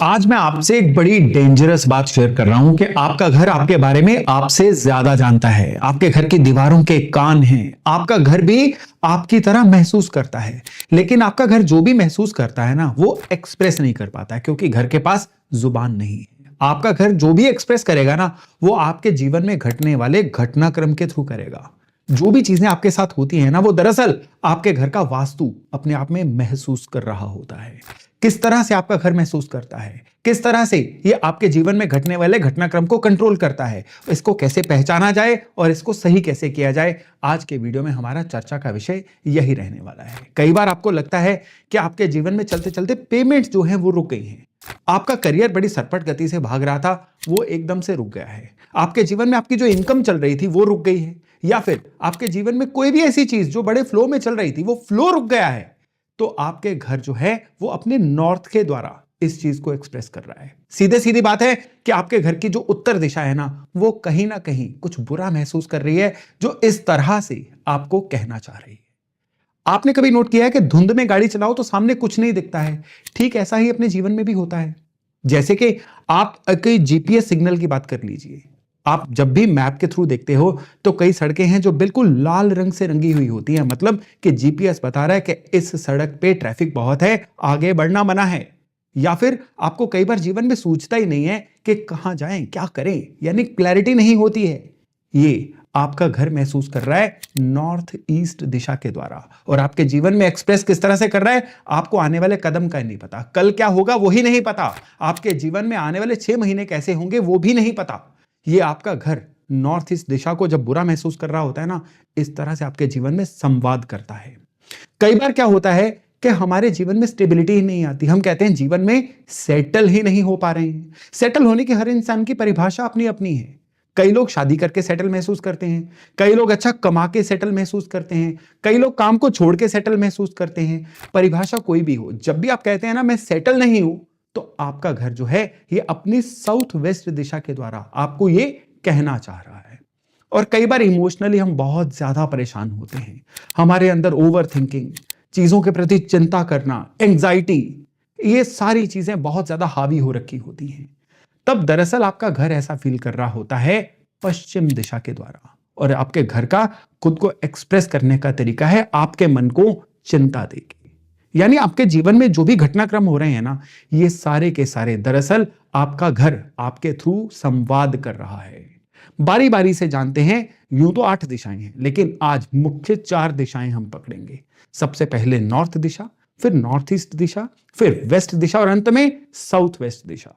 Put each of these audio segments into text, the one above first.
आज मैं आपसे एक बड़ी डेंजरस बात शेयर कर रहा हूं कि आपका घर आपके बारे में आपसे ज्यादा जानता है। आपके घर की दीवारों के कान हैं। आपका घर भी आपकी तरह महसूस करता है, लेकिन आपका घर जो भी महसूस करता है ना, वो एक्सप्रेस नहीं कर पाता है क्योंकि घर के पास जुबान नहीं है। आपका घर जो भी एक्सप्रेस करेगा ना, वो आपके जीवन में घटने वाले घटनाक्रम के थ्रू करेगा। जो भी चीजें आपके साथ होती हैं ना, वो दरअसल आपके घर का वास्तु अपने आप में महसूस कर रहा होता है। किस तरह से आपका घर महसूस करता है, किस तरह से ये आपके जीवन में घटने वाले घटनाक्रम को कंट्रोल करता है, इसको कैसे पहचाना जाए और इसको सही कैसे किया जाए, आज के वीडियो में हमारा चर्चा का विषय यही रहने वाला है। कई बार आपको लगता है कि आपके जीवन में चलते चलते पेमेंट जो है वो रुक गई हैं। आपका करियर बड़ी सरपट गति से भाग रहा था, वो एकदम से रुक गया है। आपके जीवन में आपकी जो इनकम चल रही थी वो रुक गई है, या फिर आपके जीवन में कोई भी ऐसी चीज जो बड़े फ्लो में चल रही थी वो फ्लो रुक गया है। तो आपके घर जो है वो अपने नॉर्थ के द्वारा इस चीज को एक्सप्रेस कर रहा है। सीधे सीधी बात है कि आपके घर की जो उत्तर दिशा है ना, वो कहीं ना कहीं कुछ बुरा महसूस कर रही है, जो इस तरह से आपको कहना चाह रही है। आपने कभी नोट किया है कि धुंध में गाड़ी चलाओ तो सामने कुछ नहीं दिखता है? ठीक ऐसा ही अपने जीवन में भी होता है। जैसे कि आप कोई जीपीएस सिग्नल की बात कर लीजिए। आप जब भी मैप के थ्रू देखते हो तो कई सड़कें हैं जो बिल्कुल लाल रंग से रंगी हुई होती हैं, मतलब कि जीपीएस बता रहा है कि इस सड़क पे ट्रैफिक बहुत है, आगे बढ़ना मना है। या फिर आपको कई बार जीवन में सूझता ही नहीं है कि कहां जाएं, क्या करें, यानी क्लैरिटी नहीं होती है। ये आपका घर महसूस कर रहा है नॉर्थ ईस्ट दिशा के द्वारा, और आपके जीवन में एक्सप्रेस किस तरह से कर रहा है, आपको आने वाले कदम का नहीं पता, कल क्या होगा वही नहीं पता, आपके जीवन में आने वाले 6 महीने कैसे होंगे वो भी नहीं पता। ये आपका घर नॉर्थ ईस्ट दिशा को जब बुरा महसूस कर रहा होता है ना, इस तरह से आपके जीवन में संवाद करता है। कई बार क्या होता है कि हमारे जीवन में स्टेबिलिटी ही नहीं आती। हम कहते हैं जीवन में सेटल ही नहीं हो पा रहे हैं। सेटल होने की हर इंसान की परिभाषा अपनी अपनी है। कई लोग शादी करके सेटल महसूस करते हैं, कई लोग अच्छा कमा के सेटल महसूस करते हैं, कई लोग काम को छोड़ के सेटल महसूस करते हैं। परिभाषा कोई भी हो, जब भी आप कहते हैं ना मैं सेटल नहीं हूं, तो आपका घर जो है ये अपनी साउथ वेस्ट दिशा के द्वारा आपको ये कहना चाह रहा है। और कई बार इमोशनली हम बहुत ज्यादा परेशान होते हैं। हमारे अंदर ओवर थिंकिंग, चीजों के प्रति चिंता करना, एंग्जाइटी, ये सारी चीजें बहुत ज्यादा हावी हो रखी होती हैं। तब दरअसल आपका घर ऐसा फील कर रहा होता है पश्चिम दिशा के द्वारा, और आपके घर का खुद को एक्सप्रेस करने का तरीका है आपके मन को चिंता देगी। यानी आपके जीवन में जो भी घटनाक्रम हो रहे हैं ना, ये सारे के सारे दरअसल आपका घर आपके थ्रू संवाद कर रहा है। बारी बारी से जानते हैं, यूं तो 8 दिशाएं हैं, लेकिन आज मुख्य 4 दिशाएं हम पकड़ेंगे। सबसे पहले नॉर्थ दिशा, फिर नॉर्थ ईस्ट दिशा, फिर वेस्ट दिशा, और अंत में साउथ वेस्ट दिशा।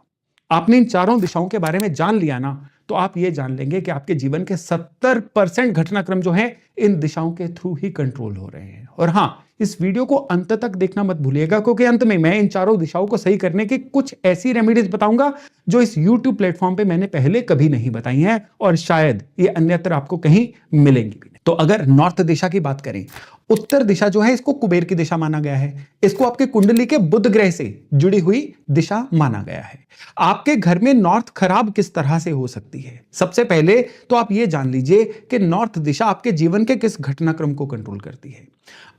आपने इन चारों दिशाओं के बारे में जान लिया ना, तो आप ये जान लेंगे कि आपके जीवन के 70% घटनाक्रम जो है इन दिशाओं के थ्रू ही कंट्रोल हो रहे हैं। और हां, इस वीडियो को अंत तक देखना मत भूलिएगा, क्योंकि अंत में मैं इन चारों दिशाओं को सही करने की कुछ ऐसी रेमेडीज बताऊंगा जो इस YouTube प्लेटफॉर्म पे मैंने पहले कभी नहीं बताई हैं, और शायद ये अन्यत्र आपको कहीं मिलेंगी भी नहीं। तो अगर नॉर्थ दिशा की बात करें, उत्तर दिशा जो है इसको कुबेर की दिशा माना गया है। इसको आपके कुंडली के बुध ग्रह से जुड़ी हुई दिशा माना गया है। आपके घर में नॉर्थ खराब किस तरह से हो सकती है? सबसे पहले तो आप ये जान लीजिए कि नॉर्थ दिशा आपके जीवन के किस घटनाक्रम को कंट्रोल करती है।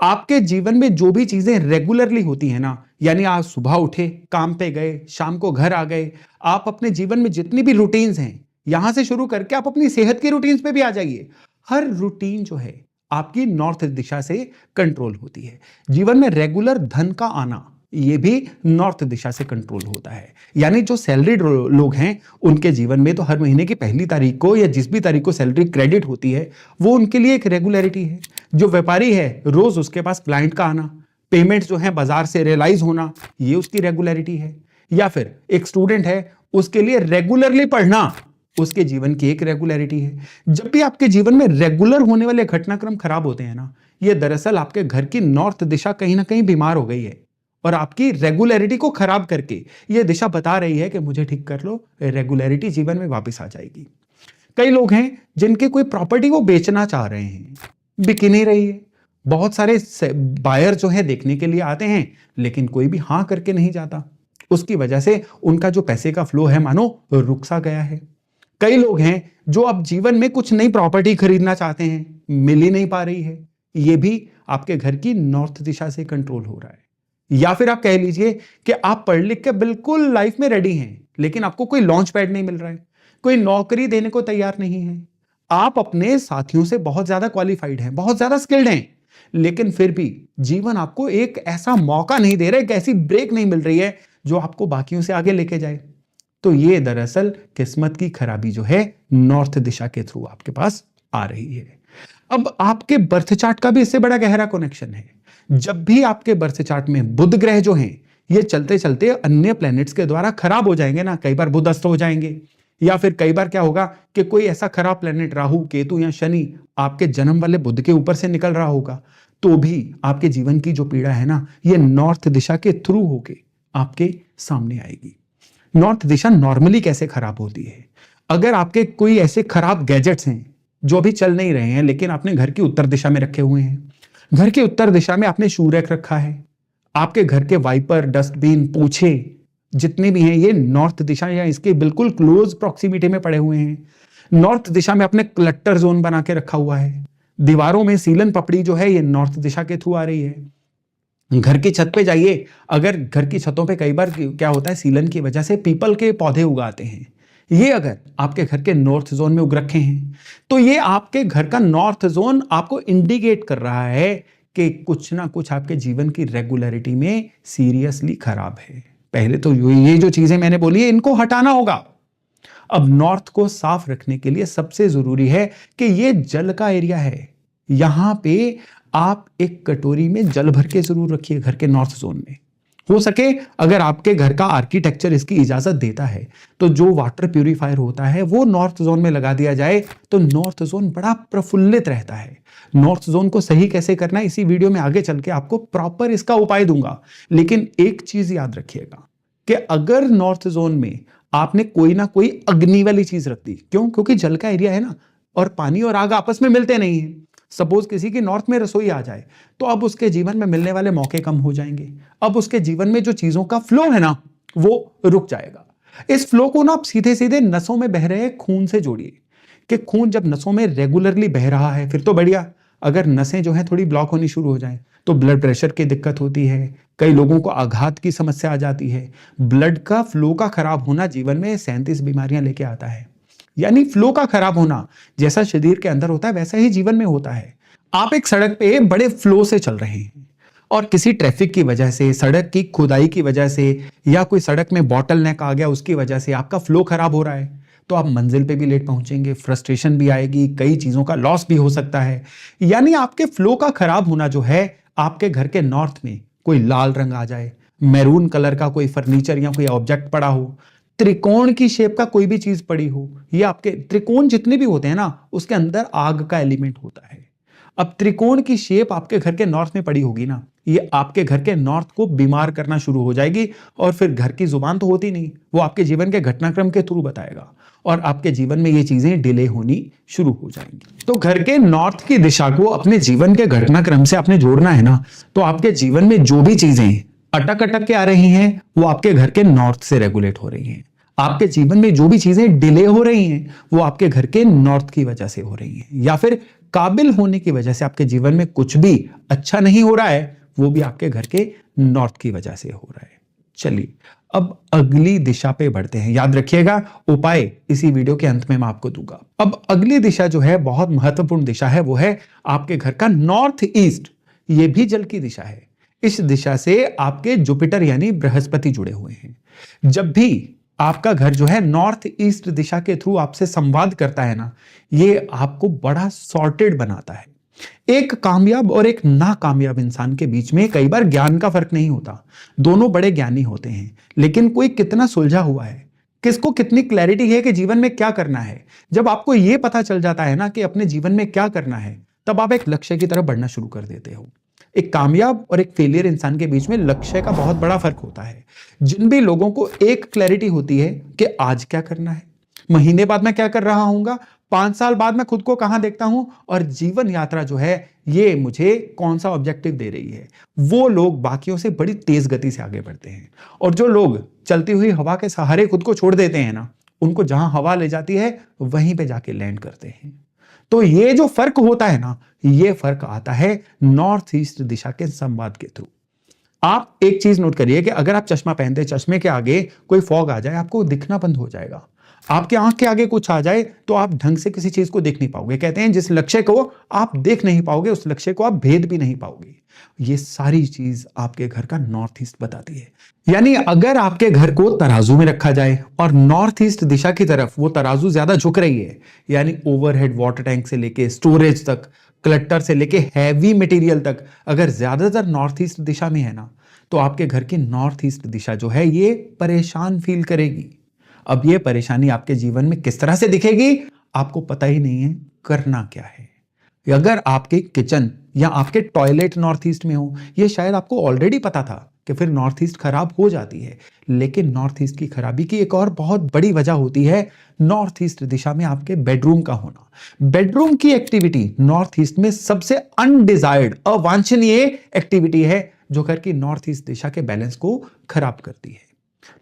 आपके जीवन में जो भी चीजें रेगुलरली होती है ना, यानी आज सुबह उठे, काम पे गए, शाम को घर आ गए, आप अपने जीवन में जितनी भी रूटीन्स हैं, यहां से शुरू करके आप अपनी सेहत की रूटीन्स पे भी आ जाइए, हर रूटीन जो है आपकी नॉर्थ दिशा से कंट्रोल होती है। जीवन में रेगुलर धन का आना, ये भी नॉर्थ दिशा से कंट्रोल होता है। यानी जो सैलरीड लोग हैं, उनके जीवन में तो हर महीने की पहली तारीख को या जिस भी तारीख को सैलरी क्रेडिट होती है, वो उनके लिए एक रेगुलरिटी है। जो व्यापारी है, रोज उसके पास क्लाइंट का आना, पेमेंट जो है बाजार से रियलाइज होना, ये उसकी रेगुलरिटी है। या फिर एक स्टूडेंट है, उसके लिए रेगुलरली पढ़ना उसके जीवन की एक रेगुलरिटी है। जब भी आपके जीवन में रेगुलर होने वाले घटनाक्रम खराब होते हैं ना, ये दरअसल आपके घर की नॉर्थ दिशा कहीं ना कहीं बीमार हो गई है, और आपकी रेगुलरिटी को खराब करके ये दिशा बता रही है कि मुझे ठीक कर लो, रेगुलरिटी जीवन में वापस आ जाएगी। कई लोग हैं जिनके कोई प्रॉपर्टी वो बेचना चाह रहे हैं, बिक नहीं रही है। बहुत सारे बायर जो है देखने के लिए आते हैं, लेकिन कोई भी हां करके नहीं जाता। उसकी वजह से उनका जो पैसे का फ्लो है मानो रुक सा गया है। कई लोग हैं जो अब जीवन में कुछ नई प्रॉपर्टी खरीदना चाहते हैं, मिल ही नहीं पा रही है। ये भी आपके घर की नॉर्थ दिशा से कंट्रोल हो रहा है। या फिर आप कह लीजिए कि आप पढ़ लिख के बिल्कुल लाइफ में रेडी हैं, लेकिन आपको कोई लॉन्च पैड नहीं मिल रहा है, कोई नौकरी देने को तैयार नहीं है, आप अपने साथियों से बहुत ज्यादा क्वालिफाइड हैं, बहुत ज्यादा स्किल्ड हैं, लेकिन फिर भी जीवन आपको एक ऐसा मौका नहीं दे रहा है, एक ऐसी ब्रेक नहीं मिल रही है जो आपको बाकियों से आगे लेके जाए। तो ये दरअसल किस्मत की खराबी जो है नॉर्थ दिशा के थ्रू आपके पास आ रही है। अब आपके बर्थ चार्ट का भी इससे बड़ा गहरा कनेक्शन है। जब भी आपके बर्थ चार्ट में बुध ग्रह जो हैं ये चलते चलते अन्य प्लैनेट्स के द्वारा खराब हो जाएंगे ना, कई बार बुध अस्त हो जाएंगे, या फिर कई बार क्या होगा कि कोई ऐसा खराब प्लैनेट राहु केतु या शनि आपके जन्म वाले बुध के ऊपर से निकल रहा होगा, तो भी आपके जीवन की जो पीड़ा है ना, ये नॉर्थ दिशा के थ्रू होके आपके सामने आएगी। नॉर्थ दिशा नॉर्मली कैसे खराब होती है? अगर आपके कोई ऐसे खराब गैजेट्स हैं जो अभी चल नहीं रहे हैं, लेकिन आपने घर की उत्तर दिशा में रखे हुए हैं, घर की उत्तर दिशा में आपने शू रैक रखा है, आपके घर के वाइपर, डस्टबिन, पोछे जितने भी हैं ये नॉर्थ दिशा या इसके बिल्कुल क्लोज प्रॉक्सिमिटी में पड़े हुए हैं। नॉर्थ दिशा में आपने क्लटर जोन बना के रखा हुआ है, दीवारों में सीलन पपड़ी जो है ये नॉर्थ दिशा के थ्रू आ रही है। घर की छत पे जाइए, अगर घर की छतों पे कई बार क्या होता है, सीलन की वजह से पीपल के पौधे उगाते हैं, ये अगर आपके घर के नॉर्थ जोन में उग रखे हैं तो ये आपके घर का नॉर्थ जोन आपको इंडिकेट कर रहा है कि कुछ ना कुछ आपके जीवन की रेगुलरिटी में सीरियसली खराब है। पहले तो ये जो चीजें मैंने बोली है इनको हटाना होगा। अब नॉर्थ को साफ रखने के लिए सबसे जरूरी है कि ये जल का एरिया है, यहां पे आप एक कटोरी में जल भर के जरूर रखिए घर के नॉर्थ जोन में। हो सके अगर आपके घर का आर्किटेक्चर इसकी इजाजत देता है तो जो वाटर प्यूरिफायर होता है वो नॉर्थ जोन में लगा दिया जाए तो नॉर्थ जोन बड़ा प्रफुल्लित रहता है। नॉर्थ जोन को सही कैसे करना है इसी वीडियो में आगे चल के आपको प्रॉपर इसका उपाय दूंगा, लेकिन एक चीज याद रखिएगा कि अगर नॉर्थ जोन में आपने कोई ना कोई अग्नि वाली चीज रख दी, क्यों? क्योंकि जल का एरिया है ना, और पानी और आग आपस में मिलते नहीं है। सपोज किसी की नॉर्थ में रसोई आ जाए तो अब उसके जीवन में मिलने वाले मौके कम हो जाएंगे, अब उसके जीवन में जो चीजों का फ्लो है ना वो रुक जाएगा। इस फ्लो को ना आप सीधे सीधे नसों में बह रहे खून से जोड़िए कि खून जब नसों में रेगुलरली बह रहा है फिर तो बढ़िया, अगर नसें जो है थोड़ी ब्लॉक होनी शुरू हो जाए तो ब्लड प्रेशर की दिक्कत होती है, कई लोगों को आघात की समस्या आ जाती है। ब्लड का फ्लो का खराब होना जीवन में 37 बीमारियां लेके आता है। यानी फ्लो का खराब होना जैसा शरीर के अंदर होता है वैसा ही जीवन में होता है। आप एक सड़क पे बड़े फ्लो से चल रहे हैं और किसी ट्रैफिक की वजह से, सड़क की खुदाई की वजह से, या कोई सड़क में बॉटल नेक आ गया उसकी वजह से आपका फ्लो खराब हो रहा है, तो आप मंजिल पे भी लेट पहुंचेंगे, फ्रस्ट्रेशन भी आएगी, कई चीजों का लॉस भी हो सकता है। यानी आपके फ्लो का खराब होना जो है, आपके घर के नॉर्थ में कोई लाल रंग आ जाए, मैरून कलर का कोई फर्नीचर या कोई ऑब्जेक्ट पड़ा हो, त्रिकोण की शेप का कोई भी चीज पड़ी हो, ये आपके त्रिकोण जितने भी होते हैं ना उसके अंदर आग का एलिमेंट होता है। अब त्रिकोण की शेप आपके घर के नॉर्थ में पड़ी होगी ना, ये आपके घर के नॉर्थ को बीमार करना शुरू हो जाएगी, और फिर घर की जुबान तो होती नहीं, वो आपके जीवन के घटनाक्रम के थ्रू बताएगा और आपके जीवन में ये चीजें डिले होनी शुरू हो जाएंगी। तो घर के नॉर्थ की दिशा को अपने जीवन के घटनाक्रम से आपने जोड़ना है ना, तो आपके जीवन में जो भी चीजें अटक अटक के आ रही हैं वो आपके घर के नॉर्थ से रेगुलेट हो रही हैं। आपके जीवन में जो भी चीजें डिले हो रही हैं वो आपके घर के नॉर्थ की वजह से हो रही हैं, या फिर काबिल होने की वजह से आपके जीवन में कुछ भी अच्छा नहीं हो रहा है वो भी आपके घर के नॉर्थ की वजह से हो रहा है। चलिए अब अगली दिशा पे बढ़ते हैं। याद रखिएगा उपाय इसी वीडियो के अंत में मैं आपको दूंगा। अब अगली दिशा जो है बहुत महत्वपूर्ण दिशा है, वो है आपके घर का नॉर्थ ईस्ट। ये भी जल की दिशा है। इस दिशा से आपके जुपिटर यानी बृहस्पति जुड़े हुए हैं। जब भी आपका घर जो है नॉर्थ ईस्ट दिशा के थ्रू आपसे संवाद करता है ना, ये आपको बड़ा सॉर्टेड बनाता है। एक कामयाब और एक नाकामयाब इंसान के बीच में कई बार ज्ञान का फर्क नहीं होता, दोनों बड़े ज्ञानी होते हैं, लेकिन कोई कितना सुलझा हुआ है, किसको कितनी क्लैरिटी है कि जीवन में क्या करना है। जब आपको यह पता चल जाता है ना कि अपने जीवन में क्या करना है, तब आप एक लक्ष्य की तरफ बढ़ना शुरू कर देते हो। एक कामयाब और एक फेलियर इंसान के बीच में लक्ष्य का बहुत बड़ा फर्क होता है। जिन भी लोगों को एक क्लैरिटी होती है कि आज क्या करना है, महीने बाद मैं क्या कर रहा हूंगा, 5 साल बाद मैं खुद को कहां देखता हूं, और जीवन यात्रा जो है ये मुझे कौन सा ऑब्जेक्टिव दे रही है, वो लोग बाकियों से बड़ी तेज गति से आगे बढ़ते हैं। और जो लोग चलती हुई हवा के सहारे खुद को छोड़ देते हैं ना, उनको जहां हवा ले जाती है वहीं पे जाके लैंड करते हैं। तो ये जो फर्क होता है ना, ये फर्क आता है नॉर्थ ईस्ट दिशा के संवाद के थ्रू। आप एक चीज नोट करिए कि अगर आप चश्मा पहनते हैं, चश्मे के आगे कोई फॉग आ जाए, आपको दिखना बंद हो जाएगा। आपके आंख के आगे कुछ आ जाए तो आप ढंग से किसी चीज को देख नहीं पाओगे। कहते हैं जिस लक्ष्य को आप देख नहीं पाओगे, उस लक्ष्य को आप भेद भी नहीं पाओगे। ये सारी चीज आपके घर का नॉर्थ ईस्ट बताती है। यानी अगर आपके घर को तराजू में रखा जाए और नॉर्थ ईस्ट दिशा की तरफ वो तराजू ज्यादा झुक रही है, यानी ओवरहेड वाटर टैंक से लेके स्टोरेज तक, क्लटर से लेके हैवी मटेरियल तक अगर ज्यादातर नॉर्थ ईस्ट दिशा में है ना, तो आपके घर की नॉर्थ ईस्ट दिशा जो है ये परेशान फील करेगी। अब ये परेशानी आपके जीवन में किस तरह से दिखेगी, आपको पता ही नहीं है करना क्या है। अगर आपके किचन या आपके टॉयलेट नॉर्थ ईस्ट में हो, ये शायद आपको ऑलरेडी पता था कि फिर नॉर्थ ईस्ट खराब हो जाती है। लेकिन नॉर्थ ईस्ट की खराबी की एक और बहुत बड़ी वजह होती है नॉर्थ ईस्ट दिशा में आपके बेडरूम का होना। बेडरूम की एक्टिविटी नॉर्थ ईस्ट में सबसे अनडिजायर्ड, अवांछनीय एक्टिविटी है जो घर की नॉर्थ ईस्ट दिशा के बैलेंस को खराब करती है।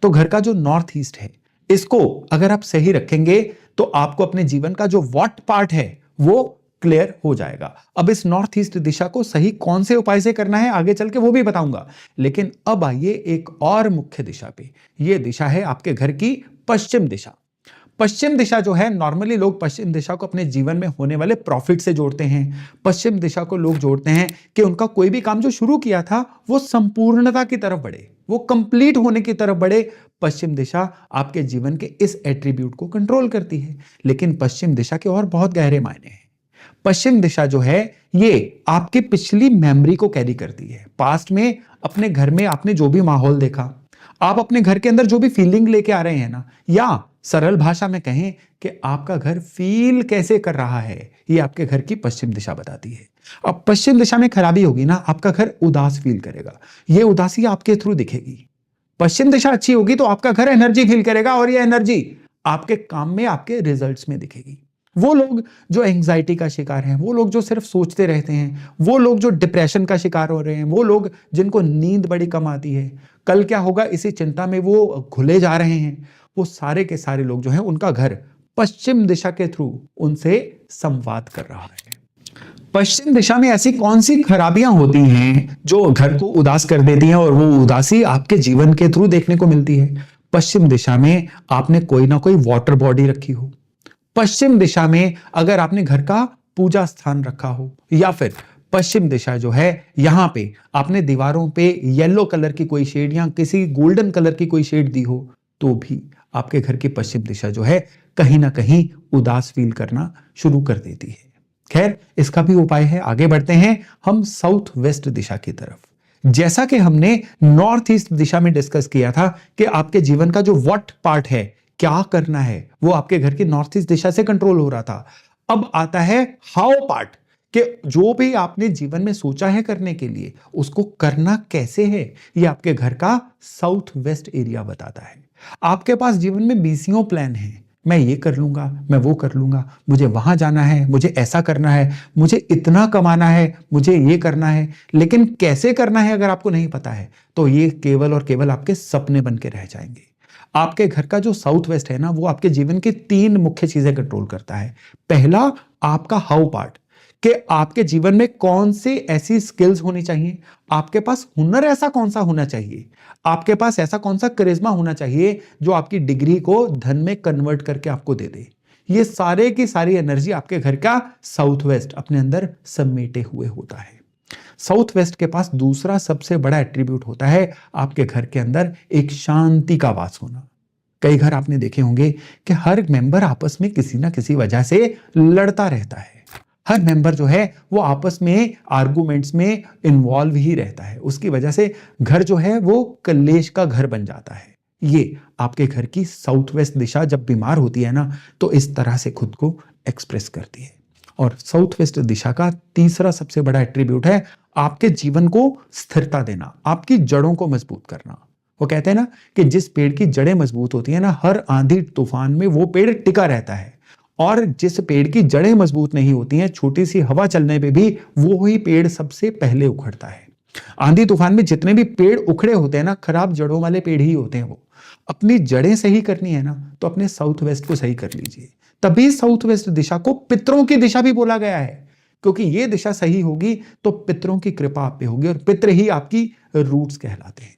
तो घर का जो नॉर्थ ईस्ट है, इसको अगर आप सही रखेंगे तो आपको अपने जीवन का जो वॉट पार्ट है वो क्लियर हो जाएगा। अब इस नॉर्थ ईस्ट दिशा को सही कौन से उपाय से करना है आगे चल के वो भी बताऊंगा। लेकिन अब आइए एक और मुख्य दिशा पे। यह दिशा है आपके घर की पश्चिम दिशा। पश्चिम दिशा जो है, नॉर्मली लोग पश्चिम दिशा को अपने जीवन में होने वाले प्रॉफिट से जोड़ते हैं। पश्चिम दिशा को लोग जोड़ते हैं कि उनका कोई भी काम जो शुरू किया था वो संपूर्णता की तरफ बढ़े, वो कंप्लीट होने की तरफ बढ़े। पश्चिम दिशा आपके जीवन के इस एट्रीब्यूट को कंट्रोल करती है। लेकिन पश्चिम दिशा के और बहुत गहरे मायने हैं। पश्चिम दिशा जो है ये आपकी पिछली मेमोरी को कैरी करती है। पास्ट में अपने घर में आपने जो भी माहौल देखा, आप अपने घर के अंदर जो भी फीलिंग लेके आ रहे हैं ना, या सरल भाषा में कहें कि आपका घर फील कैसे कर रहा है, ये आपके घर की पश्चिम दिशा बताती है। अब पश्चिम दिशा में खराबी होगी ना, आपका घर उदास फील करेगा। ये उदासी आपके थ्रू दिखेगी। पश्चिम दिशा अच्छी होगी तो आपका घर एनर्जी फील करेगा और ये एनर्जी आपके काम में, आपके रिजल्ट्स में दिखेगी। वो लोग जो एंजाइटी का शिकार हैं, वो लोग जो सिर्फ सोचते रहते हैं, वो लोग जो डिप्रेशन का शिकार हो रहे हैं, वो लोग जिनको नींद बड़ी कम आती है, कल क्या होगा इसी चिंता में वो घुले जा रहे हैं, वो सारे के सारे लोग जो हैं उनका घर पश्चिम दिशा के थ्रू उनसे संवाद कर रहा है। पश्चिम दिशा में ऐसी कौन सी खराबियां होती हैं जो घर को उदास कर देती हैं और वो उदासी आपके जीवन के थ्रू देखने को मिलती है? पश्चिम दिशा में आपने कोई ना कोई वाटर बॉडी रखी हो, पश्चिम दिशा में अगर आपने घर का पूजा स्थान रखा हो, या फिर पश्चिम दिशा जो है यहां पे आपने दीवारों पे येलो कलर की कोई शेड या किसी गोल्डन कलर की कोई शेड दी हो, तो भी आपके घर की पश्चिम दिशा जो है कहीं ना कहीं उदास फील करना शुरू कर देती है। खैर, इसका भी उपाय है। आगे बढ़ते हैं हम साउथ वेस्ट दिशा की तरफ। जैसा कि हमने नॉर्थ ईस्ट दिशा में डिस्कस किया था कि आपके जीवन का जो व्हाट पार्ट है, क्या करना है, वो आपके घर की नॉर्थ ईस्ट दिशा से कंट्रोल हो रहा था। अब आता है हाउ पार्ट, कि जो भी आपने जीवन में सोचा है करने के लिए, उसको करना कैसे है, ये आपके घर का साउथ वेस्ट एरिया बताता है। आपके पास जीवन में बीसियों प्लान हैं, मैं ये कर लूंगा, मैं वो कर लूंगा, मुझे वहां जाना है, मुझे ऐसा करना है, मुझे इतना कमाना है, मुझे ये करना है। लेकिन कैसे करना है अगर आपको नहीं पता है तो ये केवल और केवल आपके सपने बन के रह जाएंगे। आपके घर का जो साउथ वेस्ट है ना, वो आपके जीवन की 3 मुख्य चीजें कंट्रोल करता है। पहला, आपका हाउ पार्ट, कि आपके जीवन में कौन सी ऐसी स्किल्स होनी चाहिए, आपके पास हुनर ऐसा कौन सा होना चाहिए, आपके पास ऐसा कौन सा करिश्मा होना चाहिए जो आपकी डिग्री को धन में कन्वर्ट करके आपको दे दे। ये सारे की सारी एनर्जी आपके घर का साउथ वेस्ट अपने अंदर समेटे हुए होता है। साउथ वेस्ट के पास दूसरा सबसे बड़ा एट्रीब्यूट होता है आपके घर के अंदर एक शांति का वास होना। कई घर आपने देखे होंगे कि हर मेंबर आपस में किसी ना किसी वजह से लड़ता रहता है। हर मेंबर जो है वो आपस में आर्गुमेंट्स में इन्वॉल्व ही रहता है। उसकी वजह से घर जो है वो कलेश का घर बन जाता है। ये आपके घर की साउथ वेस्ट दिशा जब बीमार होती है ना, तो इस तरह से खुद को एक्सप्रेस करती है। और साउथ वेस्ट दिशा का तीसरा सबसे बड़ा एट्रीब्यूट है आपके जीवन को स्थिरता देना, आपकी जड़ों को मजबूत करना। वो कहते हैं ना कि जिस पेड़ की जड़ें मजबूत होती है ना, हर आंधी तूफान में वो पेड़ टिका रहता है। और जिस पेड़ की जड़ें मजबूत नहीं होती हैं, छोटी सी हवा चलने पे भी वो ही पेड़ सबसे पहले उखड़ता है। आंधी तूफान में जितने भी पेड़ उखड़े होते हैं ना, खराब जड़ों वाले पेड़ ही होते हैं। वो अपनी जड़ें सही करनी है ना, तो अपने साउथ वेस्ट को सही कर लीजिए। तभी साउथ वेस्ट दिशा को पितरों की दिशा भी बोला गया है। क्योंकि ये दिशा सही होगी तो पितरों की कृपा आप पे होगी और पितर ही आपकी रूट्स कहलाते हैं।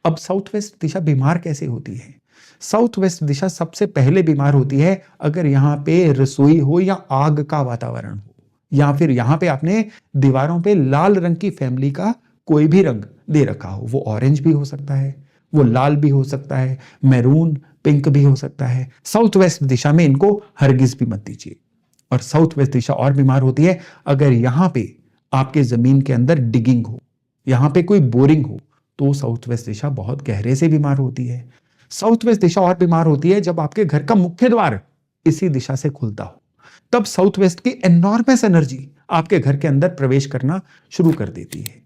अब साउथ वेस्ट दिशा बीमार कैसे होती है? साउथ वेस्ट दिशा सबसे पहले बीमार होती है अगर यहां पे रसोई हो या आग का वातावरण हो, या फिर यहां पे आपने दीवारों पे लाल रंग की फैमिली का कोई भी रंग दे रखा हो। वो ऑरेंज भी हो सकता है, वो लाल भी हो सकता है, मैरून पिंक भी हो सकता है। साउथ वेस्ट दिशा में इनको हरगिज भी मत दीजिए। और साउथ वेस्ट दिशा और बीमार होती है अगर यहां पे आपके जमीन के अंदर डिगिंग हो, यहां पे कोई बोरिंग हो, तो साउथ वेस्ट दिशा बहुत गहरे से बीमार होती है। साउथ वेस्ट दिशा और बीमार होती है जब आपके घर का मुख्य द्वार इसी दिशा से खुलता हो, तब साउथ वेस्ट की एनॉर्मस एनर्जी आपके घर के अंदर प्रवेश करना शुरू कर देती है।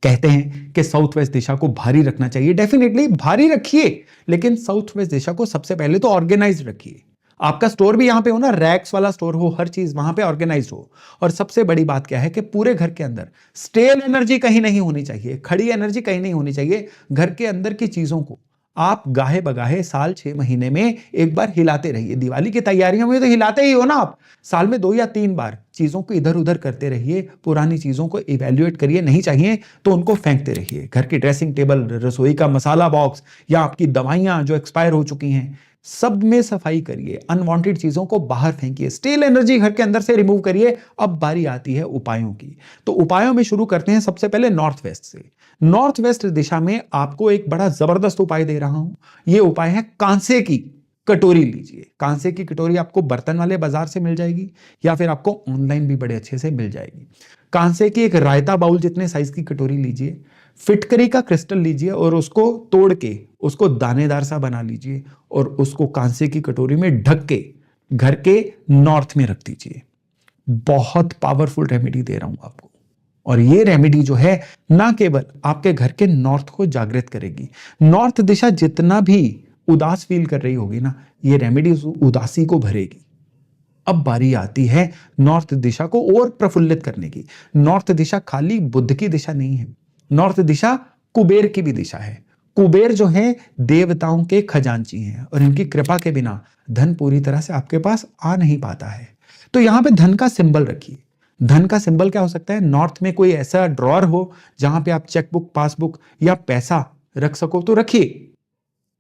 कहते हैं कि साउथ वेस्ट दिशा को भारी रखना चाहिए। डेफिनेटली भारी रखिए, लेकिन साउथ वेस्ट दिशा को सबसे पहले तो ऑर्गेनाइज रखिए। आपका स्टोर भी यहां पे हो ना, रैक्स वाला स्टोर हो, हर चीज वहां पे ऑर्गेनाइज हो। और सबसे बड़ी बात क्या है कि पूरे घर के अंदर स्टेल एनर्जी कहीं नहीं होनी चाहिए, खड़ी एनर्जी कहीं नहीं होनी चाहिए। घर के अंदर की चीजों को आप गाहे बगाहे साल 6 महीने में एक बार हिलाते रहिए। दिवाली की तैयारियों में तो हिलाते ही हो ना आप, साल में 2 या 3 बार चीजों को इधर उधर करते रहिए। पुरानी चीजों को इवेल्युएट करिए, नहीं चाहिए तो उनको फेंकते रहिए। घर की ड्रेसिंग टेबल, रसोई का मसाला बॉक्स या आपकी दवाइयां जो एक्सपायर हो चुकी हैं, सब में सफाई करिए। अनवांटेड चीजों को बाहर फेंकिए, स्टेल एनर्जी घर के अंदर से रिमूव करिए। अब बारी आती है उपायों की। तो उपायों में शुरू करते हैं सबसे पहले नॉर्थ वेस्ट से। नॉर्थ वेस्ट दिशा में आपको एक बड़ा जबरदस्त उपाय दे रहा हूं। यह उपाय है कांसे की कटोरी लीजिए। कांसे की कटोरी आपको बर्तन वाले बाजार से मिल जाएगी या फिर आपको ऑनलाइन भी बड़े अच्छे से मिल जाएगी। कांसे की एक रायता बाउल जितने साइज की कटोरी लीजिए। फिटकरी का क्रिस्टल लीजिए और उसको तोड़ के उसको दानेदार सा बना लीजिए और उसको कांसे की कटोरी में ढक के घर के नॉर्थ में रख दीजिए। बहुत पावरफुल रेमेडी दे रहा हूं आपको। और ये रेमेडी जो है ना केवल आपके घर के नॉर्थ को जागृत करेगी, नॉर्थ दिशा जितना भी उदास फील कर रही होगी ना, ये रेमेडी उस उदासी को भरेगी। अब बारी आती है नॉर्थ दिशा को और प्रफुल्लित करने की। नॉर्थ दिशा खाली बुध की दिशा नहीं है, नॉर्थ दिशा कुबेर की भी दिशा है। कुबेर जो है देवताओं के खजांची हैं और इनकी कृपा के बिना धन पूरी तरह से आपके पास आ नहीं पाता है। तो यहां पे धन का सिंबल रखिए। धन का सिंबल क्या हो सकता है? नॉर्थ में कोई ऐसा ड्रॉअर हो जहां पे आप चेकबुक, पासबुक या पैसा रख सको तो रखिए,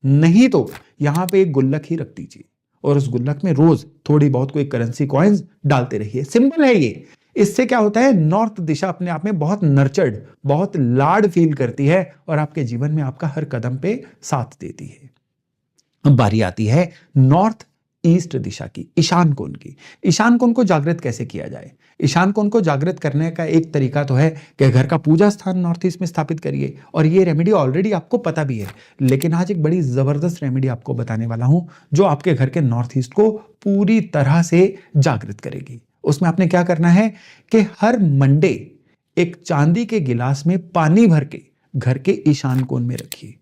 नहीं तो यहां पे एक गुल्लक ही रख दीजिए और उस गुल्लक में रोज थोड़ी बहुत कोई करेंसी कॉइन्स डालते रहिए। सिंबल है ये। इससे क्या होता है, नॉर्थ दिशा अपने आप में बहुत नर्चर्ड, बहुत लाड फील करती है और आपके जीवन में आपका हर कदम पे साथ देती है। अब बारी आती है नॉर्थ ईस्ट दिशा की, ईशान कोण की। ईशान कोण को जागृत कैसे किया जाए? ईशान कोण को जागृत करने का एक तरीका तो है कि घर का पूजा स्थान नॉर्थ ईस्ट में स्थापित करिए, और ये रेमेडी ऑलरेडी आपको पता भी है, लेकिन आज एक बड़ी जबरदस्त रेमेडी आपको बताने वाला हूं जो आपके घर के नॉर्थ ईस्ट को पूरी तरह से जागृत करेगी। उसमें आपने क्या करना है कि हर मंडे एक चांदी के गिलास में पानी भर के घर के ईशान कोण में रखिए।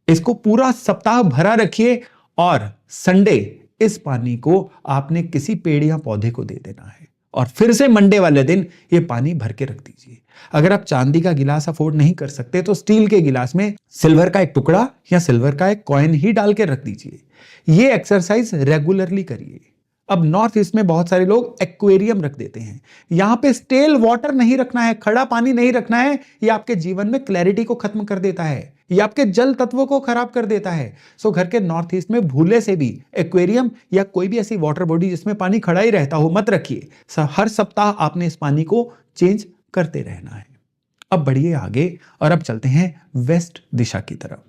इसको पूरा सप्ताह भरा रखिए और संडे इस पानी को आपने किसी पेड़ या पौधे को दे देना है और फिर से मंडे वाले दिन ये पानी भर के रख दीजिए। अगर आप चांदी का गिलास अफोर्ड नहीं कर सकते तो स्टील के गिलास में सिल्वर का एक टुकड़ा या सिल्वर का एक कॉइन ही डाल के रख दीजिए। ये एक्सरसाइज रेगुलरली करिए। अब नॉर्थ ईस्ट में बहुत सारे लोग एक्वेरियम रख देते हैं। यहां पे स्टेल वाटर नहीं रखना है, खड़ा पानी नहीं रखना है। ये आपके जीवन में क्लैरिटी को खत्म कर देता है, ये आपके जल तत्वों को खराब कर देता है। सो घर के नॉर्थ ईस्ट में भूले से भी एक्वेरियम या कोई भी ऐसी वाटर बॉडी जिसमें पानी खड़ा ही रहता हो मत रखिए। हर सप्ताह आपने इस पानी को चेंज करते रहना है। अब बढ़िए आगे और अब चलते हैं वेस्ट दिशा की तरफ।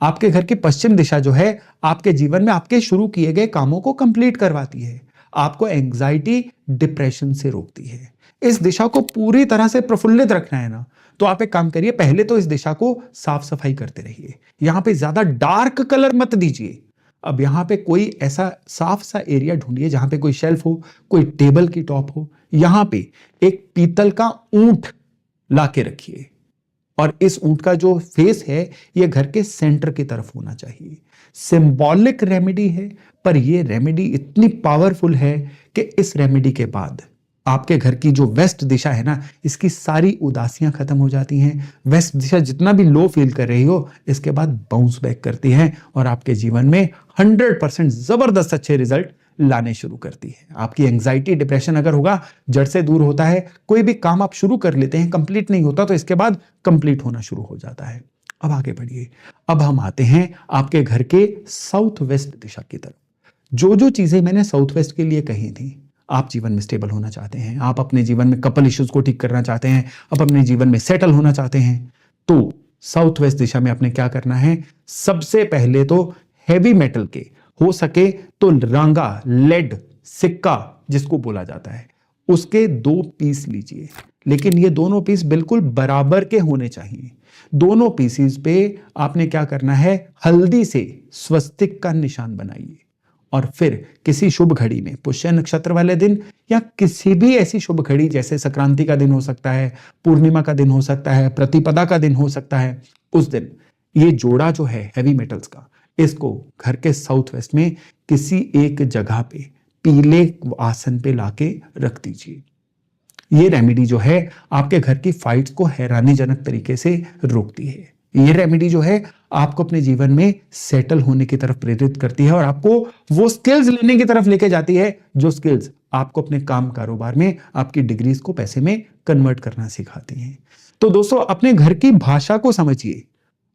आपके घर की पश्चिम दिशा जो है आपके जीवन में आपके शुरू किए गए कामों को कंप्लीट करवाती है, आपको एंजाइटी, डिप्रेशन से रोकती है। इस दिशा को पूरी तरह से प्रफुल्लित रखना है ना, तो आप एक काम करिए, पहले तो इस दिशा को साफ सफाई करते रहिए। यहां पे ज्यादा डार्क कलर मत दीजिए। अब यहां पे कोई ऐसा साफ सा एरिया ढूंढिए जहां पे कोई शेल्फ हो, कोई टेबल की टॉप हो। यहां पे एक पीतल का ऊंट लाके रखिए और इस ऊंट का जो फेस है ये घर के सेंटर की तरफ होना चाहिए। सिंबॉलिक रेमेडी है, पर यह रेमेडी इतनी पावरफुल है कि इस रेमेडी के बाद आपके घर की जो वेस्ट दिशा है ना, इसकी सारी उदासियां खत्म हो जाती हैं। वेस्ट दिशा जितना भी लो फील कर रही हो, इसके बाद बाउंस बैक करती है और आपके जीवन में 100% जबरदस्त अच्छे रिजल्ट लाने शुरू करती है। आपकी एंजाइटी डिप्रेशन अगर होगा, जड़ से दूर होता है। कोई भी काम आप शुरू कर लेते हैं, कंप्लीट नहीं होता तो इसके बाद कंप्लीट होना शुरू हो जाता है। अब आगे बढ़िए। अब हम आते हैं आपके घर के साउथ वेस्ट दिशा की तरफ। जो जो चीजें मैंने साउथ वेस्ट के लिए कही थी, आप जीवन में स्टेबल होना चाहते हैं, आप अपने जीवन में कपल इश्यूज को ठीक करना चाहते हैं, आप अपने जीवन में सेटल होना चाहते हैं, तो साउथ वेस्ट दिशा में आपने क्या करना है? सबसे पहले तो हैवी मेटल के, हो सके तो रांगा, लेड, सिक्का जिसको बोला जाता है, उसके 2 पीस लीजिए। लेकिन ये दोनों पीस बिल्कुल बराबर के होने चाहिए। दोनों पीसीस पे आपने क्या करना है? हल्दी से स्वस्तिक का निशान बनाइए और फिर किसी शुभ घड़ी में, पुष्य नक्षत्र वाले दिन या किसी भी ऐसी शुभ घड़ी, जैसे संक्रांति का दिन हो सकता है, पूर्णिमा का दिन हो सकता है, प्रतिपदा का दिन हो सकता है, उस दिन ये जोड़ा जो है हैवी मेटल्स का, इसको घर के साउथ वेस्ट में किसी एक जगह पे पीले आसन पे लाके रख दीजिए। ये रेमेडी जो है आपके घर की फाइट्स को हैरानीजनक तरीके से रोकती है। ये रेमेडी जो है आपको अपने जीवन में सेटल होने की तरफ प्रेरित करती है और आपको वो स्किल्स लेने की तरफ लेके जाती है, जो स्किल्स आपको अपने काम कारोबार में आपकी डिग्रीज को पैसे में कन्वर्ट करना सिखाती हैं। तो दोस्तों, अपने घर की भाषा को समझिए।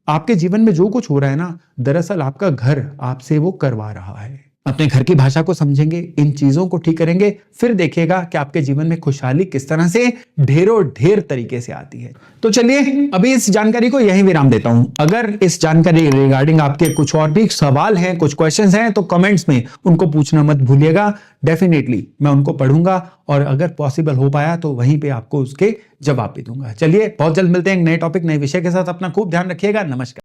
आपके जीवन में जो कुछ हो रहा है ना, दरअसल आपका घर आपसे वो करवा रहा है। अपने घर की भाषा को समझेंगे, इन चीजों को ठीक करेंगे, फिर देखिएगा कि आपके जीवन में खुशहाली किस तरह से ढेरों ढेर तरीके से आती है। तो चलिए अभी इस जानकारी को यहीं विराम देता हूं। अगर इस जानकारी रिगार्डिंग आपके कुछ और भी सवाल हैं, कुछ क्वेश्चंस हैं, तो कमेंट्स में उनको पूछना मत भूलिएगा। डेफिनेटली मैं उनको पढ़ूंगा और अगर पॉसिबल हो पाया तो वहीं पे आपको उसके जवाब भी दूंगा। चलिए बहुत जल्द मिलते हैं एक नए टॉपिक, नए विषय के साथ। अपना खूब ध्यान रखिएगा। नमस्कार।